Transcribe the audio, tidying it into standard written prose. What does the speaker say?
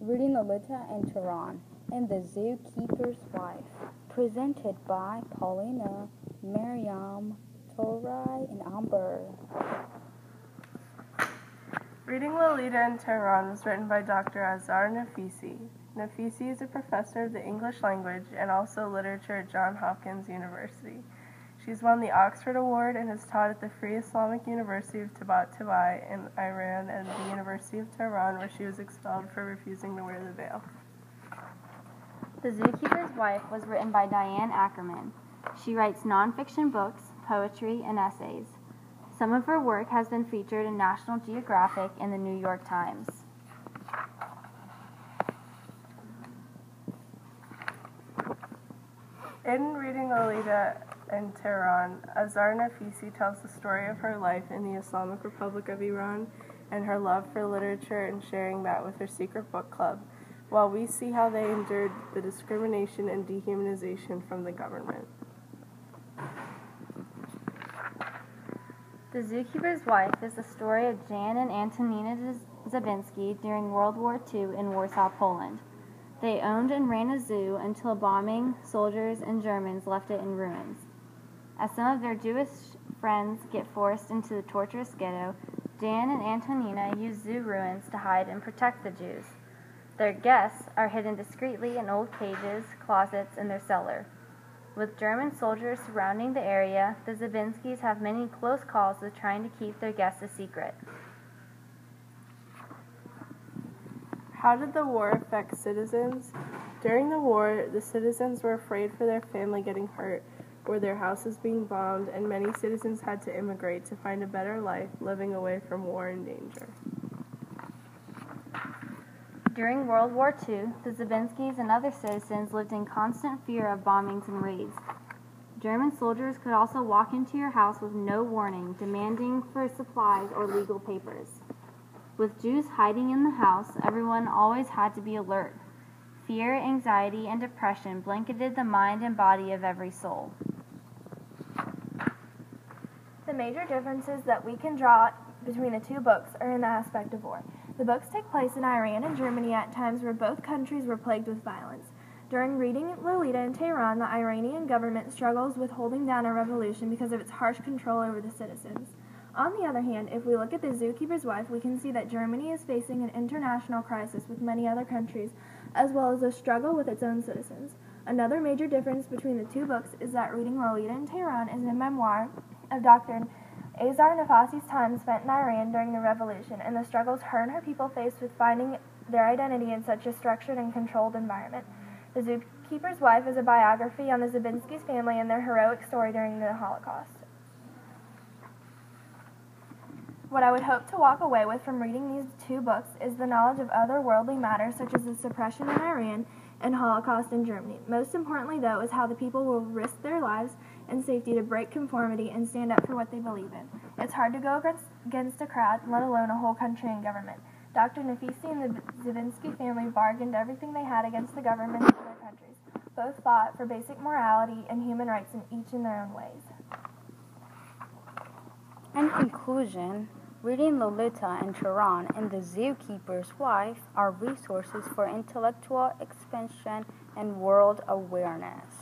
Reading Lolita and Tehran and the Zookeeper's Wife, presented by Paulina, Miriam, Torai, and Amber. Reading Lolita and Tehran was written by Dr. Azar Nafisi. Nafisi is a professor of the English language and also literature at Johns Hopkins University. She's won the Oxford Award and has taught at the Free Islamic University of Tabatabai in Iran and the University of Tehran, where she was expelled for refusing to wear the veil. The Zookeeper's Wife was written by Diane Ackerman. She writes nonfiction books, poetry, and essays. Some of her work has been featured in National Geographic and the New York Times. In Reading Lolita and Tehran, Azar Nafisi tells the story of her life in the Islamic Republic of Iran and her love for literature and sharing that with her secret book club, while we see how they endured the discrimination and dehumanization from the government. The Zookeeper's Wife is the story of Jan and Antonina Zabinski during World War II in Warsaw, Poland. They owned and ran a zoo until bombing, soldiers, and Germans left it in ruins. As some of their Jewish friends get forced into the torturous ghetto, Jan and Antonina use zoo ruins to hide and protect the Jews. Their guests are hidden discreetly in old cages, closets, and their cellar. With German soldiers surrounding the area, the Zabinskis have many close calls with trying to keep their guests a secret. How did the war affect citizens? During the war, the citizens were afraid for their family getting hurt or their houses being bombed, and many citizens had to immigrate to find a better life living away from war and danger. During World War II, the Zabinskis and other citizens lived in constant fear of bombings and raids. German soldiers could also walk into your house with no warning, demanding for supplies or legal papers. With Jews hiding in the house, everyone always had to be alert. Fear, anxiety, and depression blanketed the mind and body of every soul. The major differences that we can draw between the two books are in the aspect of war. The books take place in Iran and Germany at times where both countries were plagued with violence. During reading Lolita in Tehran, the Iranian government struggles with holding down a revolution because of its harsh control over the citizens. On the other hand, if we look at The Zookeeper's Wife, we can see that Germany is facing an international crisis with many other countries, as well as a struggle with its own citizens. Another major difference between the two books is that reading Lolita in Tehran is a memoir of Dr. Azar Nafisi's time spent in Iran during the revolution and the struggles her and her people faced with finding their identity in such a structured and controlled environment. The Zookeeper's Wife is a biography on the Zabinski's family and their heroic story during the Holocaust. What I would hope to walk away with from reading these two books is the knowledge of other worldly matters such as the suppression in Iran and Holocaust in Germany. Most importantly, though, is how the people will risk their lives and safety to break conformity and stand up for what they believe in. It's hard to go against a crowd, let alone a whole country and government. Dr. Nafisi and the Zabinski family bargained everything they had against the governments of their countries. Both fought for basic morality and human rights each in their own ways. In conclusion, reading Lolita and Tehran and the Zookeeper's Wife are resources for intellectual expansion and world awareness.